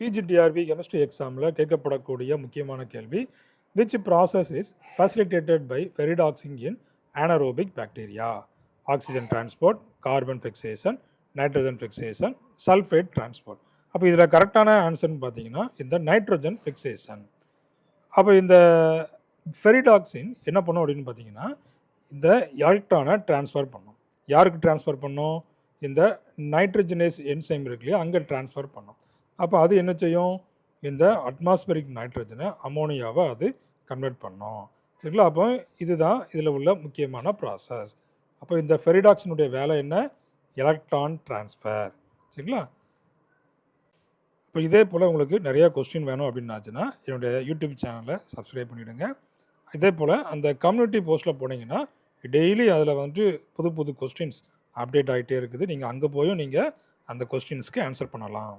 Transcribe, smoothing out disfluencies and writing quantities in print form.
PGTRB chemistry எக்ஸாமில் கேட்கப்படக்கூடிய முக்கியமான கேள்வி, which process is facilitated by ferredoxin in anaerobic bacteria? Oxygen transport, carbon fixation, nitrogen fixation, sulphate transport. அப்போ இதில் கரெக்டான ஆன்சர்னு பார்த்தீங்கன்னா இந்த நைட்ரஜன் ஃபிக்சேஷன். அப்போ இந்த ஃபெரிடாக்சின் என்ன பண்ணும் அப்படின்னு பார்த்தீங்கன்னா, இந்த எலக்ட்ரானை டிரான்ஸ்ஃபர் பண்ணும். யாருக்கு டிரான்ஸ்ஃபர் பண்ணும்? இந்த நைட்ரஜனேஸ் என்சைம் இருக்கு இல்லையா, அங்கே டிரான்ஸ்ஃபர் பண்ணும். அப்போ அது என்ன செய்யும்? இந்த அட்மாஸ்பரிக் நைட்ரஜனை அமோனியாவை அது கன்வெர்ட் பண்ணும். சரிங்களா? அப்போ இதுதான் இதில் உள்ள முக்கியமான ப்ராசஸ். அப்போ இந்த ஃபெரிடாக்சினுடைய வேலை என்ன? Electron transfer. சரிங்களா? இப்போ இதே போல் உங்களுக்கு நிறையா கொஸ்டின் வேணும் அப்படின்னாச்சுன்னா என்னுடைய யூடியூப் சேனலை சப்ஸ்கிரைப் பண்ணிவிடுங்க. இதே போல் அந்த கம்யூனிட்டி போஸ்ட்டில் போனீங்கன்னா டெய்லி அதில் வந்துட்டு புது புது கொஸ்டின்ஸ் அப்டேட் ஆகிட்டே இருக்குது. நீங்கள் அங்கே போயும் நீங்கள் அந்த கொஸ்டின்ஸ்க்கு ஆன்சர் பண்ணலாம்.